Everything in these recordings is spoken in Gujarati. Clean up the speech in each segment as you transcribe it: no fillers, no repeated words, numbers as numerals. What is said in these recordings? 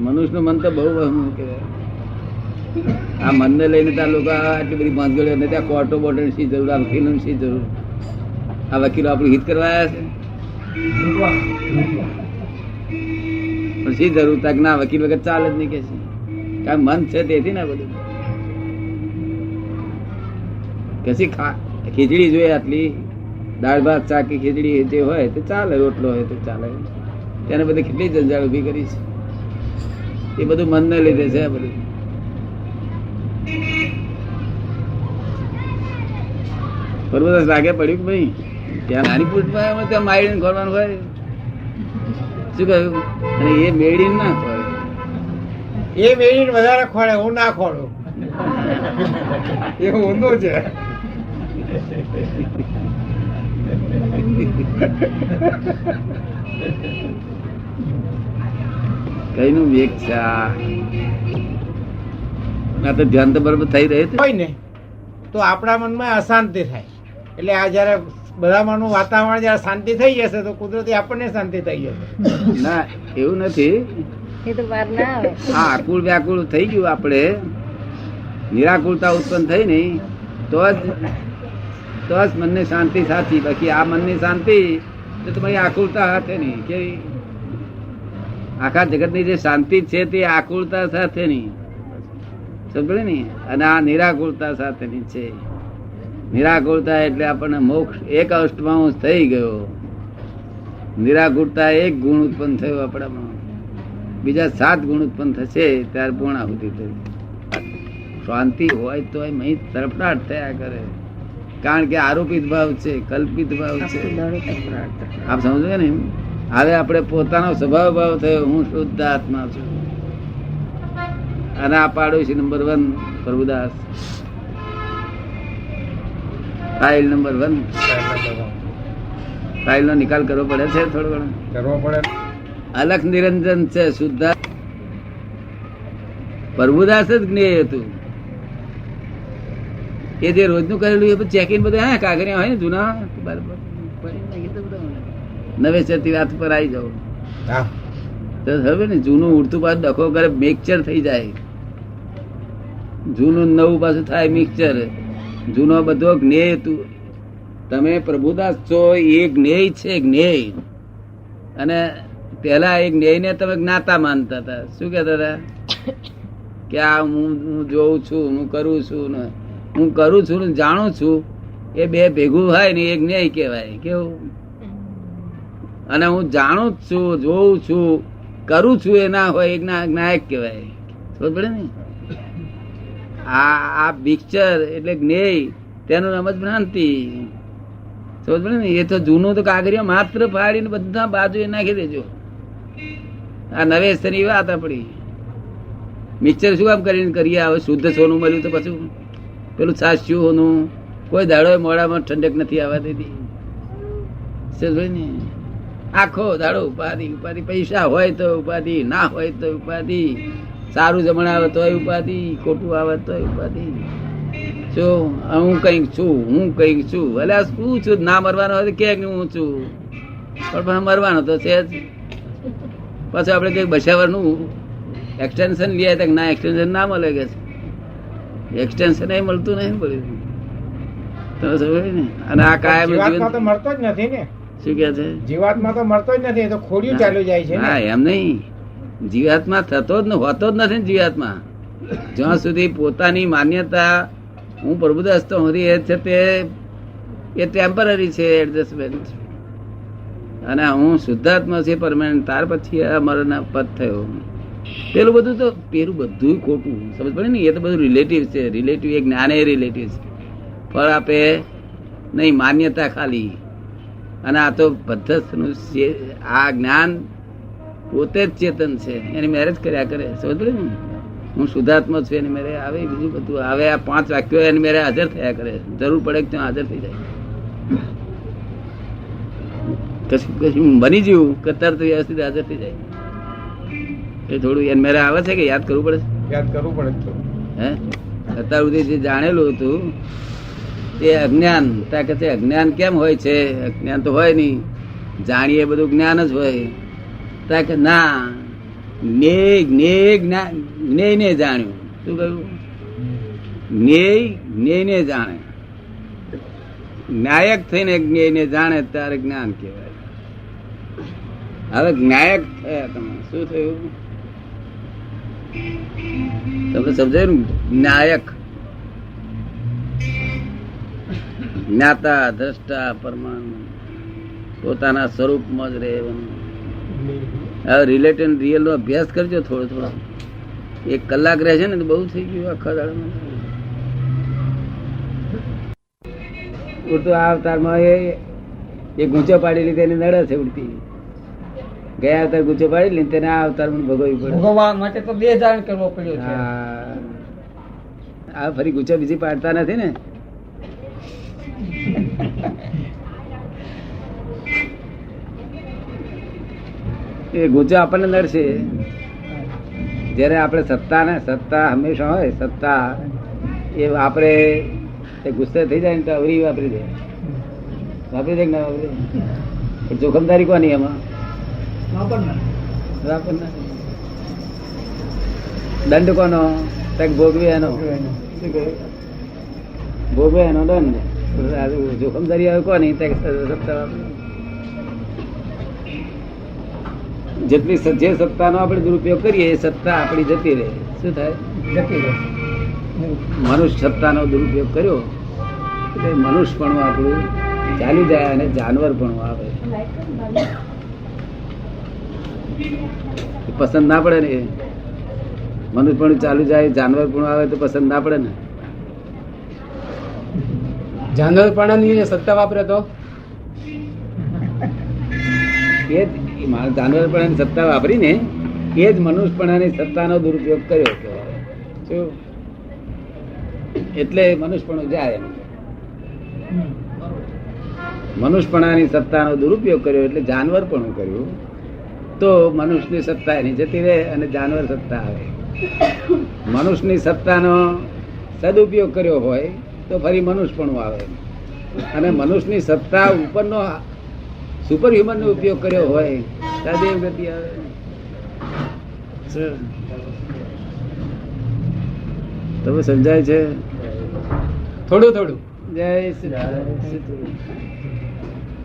મનુષ્ય નું મન તો બહુ વહમું કહેવાય. આ મનને લઈને ત્યાં લોકો આટલી બધી ભાંગડીઓ ને ત્યાં કોર્ટો બોર્ડો શી જરૂર, આ વકીલો શી જરૂર? આ વકીલો આપણું હિત કરવા આવ્યા છે, પણ શી જરૂર? તક ના વકીલ વગર ચાલે જ નહીં કે છે, કારણ મન છે તેથી ના બધું. કશી ખીચડી જોઈએ, આટલી દાળ ભાત શાક ખીચડી જે હોય તે ચાલે, રોટલો હોય તો ચાલે, તેને બધી કેટલી જંજાળ ઉભી કરી છે. એ બધું મનને લીધે છે. આ બધું બરોબર લાગે પડ્યું કે ભાઈ? ત્યાં નાની પૂછમાં ત્યાં મારીને ખોરવાનું હોય, શું કહ્યું? અને એ મેળીને ના ખોરે, એ મેળીને વધારે ખોળે, હું ના ખોડું. એ ઊંધું છે. કઈ નું વેગ છે આ તો ધ્યાન તો બરોબર થઈ રહ્યું હોય ને તો આપણા મનમાં અશાંતિ થાય. એટલે આ જયારે બધામાંનું વાતાવરણ જયારે શાંતિ થઈ જશે તો કુદરતી આપણને શાંતિ થઈ જશે. ના એવું નથી. હા, આકુળ વ્યાકુળ થઈ ગયું, આપણે નિરાકુળતા ઉત્પન્ન થઈ નઈ તો જ મનની શાંતિ સાચી. બાકી આ મનની શાંતિ તો તમારી આકુળતા સાથે નહીં. કે આખા જગત ની જે શાંતિ છે તે આકુળતા સાથે નહીં, સમજે ને? અને આ નિરાકુળતા સાથેની છે. નિરાકુળતા એટલે આપણને મોક્ષ એક અષ્ટમાંશ થઈ ગયો. નિરાકુળતા એક ગુણ ઉત્પન્ન થયો આપણામાં, બીજા 7 ગુણ ઉત્પન્ન થશે ત્યારે પૂર્ણાહુતિ થઈ. શાંતિ હોય તો અહીં તરફડાટ થયા કરે, કારણ કે આરોપિત ભાવ છે, કલ્પિત ભાવ છે. આપ સમજો ને? હવે આપણે પોતાનો સ્વભાવ ભાવ થયો, હું શુદ્ધ આત્મા છું. અને આ પાડોશી number 1 Prabhudas, file number 1. File નો નિકાલ કરવો પડે છે, થોડો ઘણો કરવો પડે. અલખ નિરંજન છે, શુદ્ધ પ્રભુદાસ જ જ્ઞેય હતું. એ જે રોજનું કરેલું એ ચેકિંગ બધું હા કાગળિયા હોય ને જૂના, નવેસરથી વાત પર આવી જાવ તો હવે ને જૂનું ઉડતું પાછું ડખો કરે, મિક્સચર થઈ જાય. જૂનું નવું પાછું થાય મિક્સચર. જૂનો બધો જ્ઞેય તું તમે પ્રભુદાસ છો, એ જ્ઞેય છે, જ્ઞેય. અને પેલા એ જ્ઞેય ને તમે જ્ઞાતા માનતા હતા. શું કેતા હતા? કે આ હું જોઉં છું, હું કરું છું ને, હું કરું છું ને જાણું છું, એ બે ભેગું હોય ને એ જ્ઞેય કહેવાય. કેવું? અને હું જાણું જ છું, જોઉં છું, કરું છું એ ના હોય, એક નાયક કહેવાય. સમજ પડે ને? આ મિક્સચર એટલે જ્ઞેય, તેનું નામ જ ભ્રાંતિ. સમજ પડે ને? એ તો જૂનું તો કાગળિયા માત્ર ફાડીને બધા બાજુ એ નાખી દેજો. આ નવેસરની વાત આપડી. મિક્સચર શું કામ કરીને કરીએ? હવે શુદ્ધ સોનું મળ્યું તો પછી પેલું છાસ્યું હોનું કોઈ દાડો મોડામાં ઠંડક નથી આવવા દેતી. સમજ ને? આખો દાડો ઉપાધિ ઉપાધિ. પૈસા હોય તો ઉપાધિ, ના હોય તો ઉપાધિ. સારું જમણ આવે તો ઉપાધિ, ખોટું આવે તો ઉપાધિ. શું હું કઈક છું, હું કઈક છું. એટલે શું છું? ના મરવાનો હોય તો કે હું છું, પણ મરવાનો તો છે જ. પાછું આપડે કઈક બસાવવાનું એક્સટેન્શન લઈએ તો ના, એક્સટેન્શન ના મળે કે એક્સટેન્શન એ મળતું નહીં પડ્યું. અને આ કાયમ તો મળતો જ નથી ને. શું કે છે? જીવાત્મા તો મળતો જ નથી, તો ખોડિયું ચાલ્યું જાય છે. હા, એમ નહીં. જીવાત્મા થતો જ હોતો જ નથી. જીવાત્મા જ્યાં સુધી પોતાની માન્યતા હું પ્રભુદાસ તો હરી એ છે તે એ ટેમ્પરરી છે, એડજસ્ટમેન્ટ. અને હું શુદ્ધાત્મા છે, પરમાનન્ટ. ત્યાર પછી અમારો પદ થયો. પેલું બધું બધું ખોટું. સમજ પડે ને? એ તો બધું રિલેટિવ છે. રિલેટિવ એ જ્ઞાન એ રિલેટિવ છે. ફળ આપે નહીં, માન્યતા ખાલી. અને આ તો પદ્ધત નું આ જ્ઞાન પોતે જ ચેતન છે, એની મેરેજ કર્યા કરે. સમજ પડે ને? હું શુદ્ધાત્મા છું, એની મેરે આવે. બીજું બધું આવે. આ 5 વાક્યો એની મેરે હાજર થયા કરે. જરૂર પડે કે ત્યાં હાજર થઈ જાય. કશું બની ગયું કે તરત વ્યવસ્થિત હાજર થઈ જાય. એ થોડું એની મેરે આવે છે કે યાદ કરવું પડે? યાદ કરવું પડે. હે અત્યાર સુધી જે જાણેલું હતું તે અજ્ઞાન. ત્યાં કે અજ્ઞાન કેમ હોય છે? અજ્ઞાન તો હોય નહી, જાણીએ બધું જ્ઞાન જ હોય. ત્યાં કે ના, જ્ઞેય ને જાણ્યું. શું કહ્યું? જ્ઞેય ને જાણે. જ્ઞાયક થઈને જ્ઞેય ને જાણે ત્યારે જ્ઞાન કહેવાય. હવે જ્ઞાયક થયા તમે. શું થયું તમને સમજાયું? જ્ઞાયક, જ્ઞાતા, દ્રષ્ટા, પરમાણુ પોતાના સ્વરૂપમાં જ રહેવાનું. હવે રિલેટિવ રિયલ નો અભ્યાસ કરજો થોડો થોડો. 1 કલાક રહે છે ને તો બહુ થઈ ગયું આખા દાડામાં. ઉડતું આ અવતારમાં એ ગૂંચો પાડી લીધે એને નડે છે ઉડતી. ગયા અવતાર ગૂંચો પાડી લીધે તેને આ અવતાર ભોગવવી પડે. ભોગવવા માટે તો 2 ધારણ કરવો પડ્યો છે. આ ફરી ગૂંચો બીજી પાડતા નથી ને. એ ગૂંચો આપણને નડશે જયારે આપણે સત્તા હંમેશા હોય. સત્તા એ આપણે ગુસ્સે થઈ જાય ને તો અવરી વાપરી દે. વાપરી દે કે ના વાપરી દે? પણ જોખમદારી કોની એમાં? દંડ કોનો? ભોગવે એનો. ભોગવે એનો દંડ. જોખમદારી આવે કોની? સત્તા વાપરી. જેટલી જે સત્તાનો આપણે દુરુપયોગ કરીએ એ સત્તા આપણી જતી રહે. શું થાય? જતી રહે. મનુષ્ય સત્તાનો દુરુપયોગ કર્યો એટલે મનુષ્યપણું આપણું ચાલી જાય અને જાનવરપણું આવે. પસંદ ના પડે ને. મનુષ્યપણું ચાલુ જાય, જાનવરપણું આવે તો પસંદ ના પડે ને. જાનવરપણાની સત્તા વાપરે તો એ જાનવરપણાની સત્તા વાપરીને એ જ મનુષ્યપણાની સત્તાનો દુરુપયોગ કર્યો કહેવાય. શું? એટલે મનુષ્યપણું જાય. મનુષ્યપણાની સત્તાનો દુરુપયોગ કર્યો એટલે જાનવરપણું કર્યું તો મનુષ્યની સત્તા એની જતી રહે અને જાનવર સત્તા આવે. મનુષ્યની સત્તાનો સદુપયોગ કર્યો હોય તો ફરી મનુષ્યપણું આવે. અને મનુષ્યની સત્તા ઉપરનો સુપર હ્યુમન નો ઉપયોગ કર્યો હોય સદેવ ગતિ આવે. તમે સમજાય છે? થોડું થોડું. જય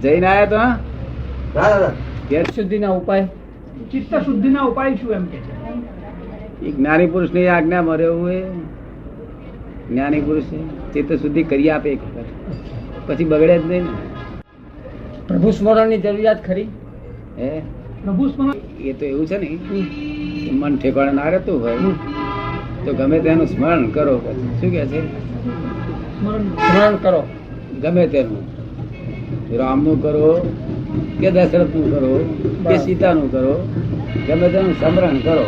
જઈને આયા તો શુદ્ધિના ઉપાય, ચિત્ત શુદ્ધિના ઉપાય શું એમ કે છે? એ જ્ઞાની પુરુષ ની આજ્ઞા મરે એવું એ જ્ઞાની પુરુષ ચિત્ત શુદ્ધિ કરી આપે એક વખત, પછી બગડે જ નહીં ને. પ્રભુ સ્મરણ ની જરૂરિયાત ખરી? હે પ્રભુ સ્મરણ એ તો એવું છે ને કે મન ઠેકાણે ના રહેતું હોય તો ગમે તેનું સ્મરણ કરો. પછી શું કે છે? સ્મરણ કરો. ગમે તેનું, રામનું કરો કે દશરથનું કરો કે સીતાનું કરો, ગમે તેનું સ્મરણ કરો.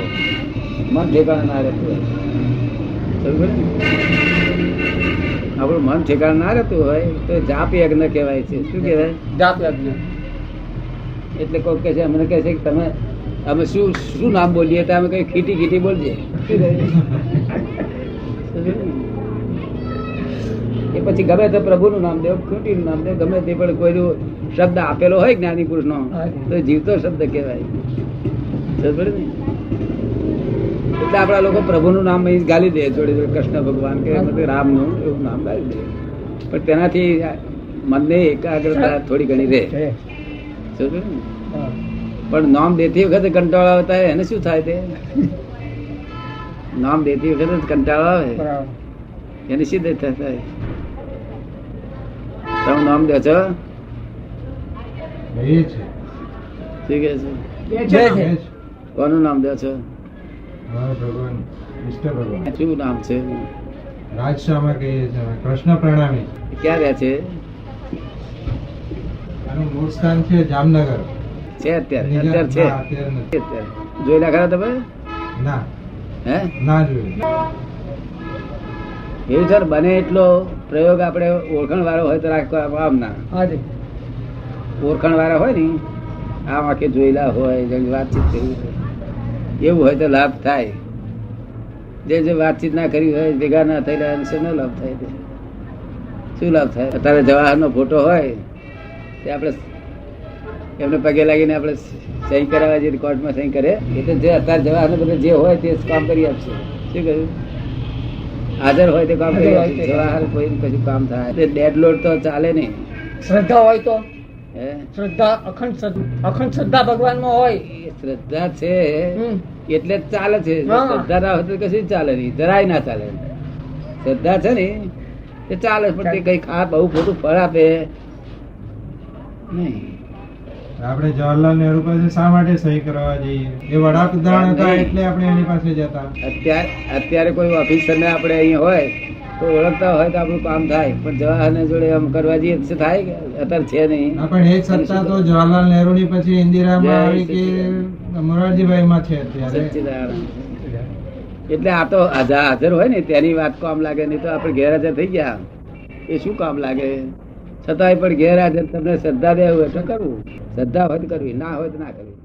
મન ઠેકાણે ના રહેતું હોય. સમજો ને? આપણું મન ઠેકાણે ના રહેતું હોય તો જાપ યજ્ઞ કહેવાય છે. શું કહેવાય? જાપ યજ્ઞ. એટલે કોઈ કહે છે, અમને કહે છે કે તમે અમે શું શું નામ બોલીએ તો અમે કઈ ખીટી ખીટી બોલજે. એ પછી ગમે તે પ્રભુનું નામ દેવ, ખીટીનું નામ દેવ, ગમે તે પણ કોઈનો શબ્દ આપેલો હોય જ્ઞાની પુરુષ નો તો જીવતો શબ્દ કહેવાય. સમજ ને? એટલે આપડા લોકો પ્રભુનું નામ અહીં ગાલી દે, જોડે જોડે કૃષ્ણ ભગવાન કે રામનું એવું નામ ગાલી દે, પણ તેનાથી મનની એકાગ્રતા થોડી ઘણી રહે. સમજ ને? પણ નામ દેતી વખતે કંટાળો આવતા હોય એને શું થાય? તે નામ દેતી વખતે કંટાળો આવે એને શું થાય? તમે નામ દો છો? શું કે છે? કોનું નામ દો છો? શું નામ છે? રાજશામાં કહીએ છીએ કૃષ્ણ પ્રણામી. ક્યાં રહે છે? આનું મૂળ સ્થાન છે જામનગર. છે અત્યારે? અત્યારે છે? અત્યારે જોયેલા ખરા તમે? ના, હે ના જોયું. એવું છે ને, બને એટલો પ્રયોગ આપણે ઓળખણ વાળો હોય તો રાખો. આમ ના ઓળખણ વાળા હોય ને આમ આખે જોયેલા હોય, જેની વાતચીત કરી હોય એવું હોય તો લાભ થાય. જે વાતચીત ના કરી હોય, ભેગા ના થયેલા શેનો લાભ થાય? શું લાભ થાય? અત્યારે જવાહરનો ફોટો હોય તે આપણે એમને પગે લાગીને આપણે સહી કરાવવા જે કોર્ટમાં સહી કરે એ તો જે અત્યારે જવાહરને બધે જે હોય તે જ કામ કરી આપશે. શું કહ્યું? હાજર હોય તે કામ કરી આપશે. જવાહર કોઈ કશું કામ થાય તે ડેડ લોડ તો ચાલે નહીં. શ્રદ્ધા હોય તો હે શ્રદ્ધા અખંડ શ્રદ્ધા ભગવાનમાં હોય એ શ્રદ્ધા છે હમ. એટલે જ ચાલે છે. જો હા. શ્રદ્ધા ના હોય તો કશું જ ચાલે નહીં, જરાય ના ચાલે. શ્રદ્ધા છે ને એ ચાલે, પણ તે કઈ બહુ ખોટું ફળ આપે નહીં. આપણે જવાહરલાલ નહેરુ પાસે શા માટે સહી કરવા જઈએ? એ વડાપ્રધાન હતા એટલે આપણે એની પાસે જતા. અત્યારે કોઈ ઓફિસર ને આપણે અહીંયા હોય તો ઓળખતા હોય તો આપણું કામ થાય, પણ જવાહરને જોડે આમ કરવા જઈએ તો થાય કે અત્યારે છે નહીં. હા, પણ એ સત્તા તો જવાહરલાલ નહેરુ ની પછી ઇન્દિરામાં આવી કે મોરારજીભાઈ માં છે અત્યારે. સચ્ચિદાનંદ. એટલે આ તો હાજર હોય ને તેની વાત કામ લાગે, નહીં તો આપણે ગેરહાજર થઈ ગયા એ શું કામ લાગે? છતાંય પણ ગેરહાજર તમને શ્રદ્ધા દેવું હોય તો કરવું, શ્રદ્ધા હોય તો કરવી, ના હોય તો ના કરવી.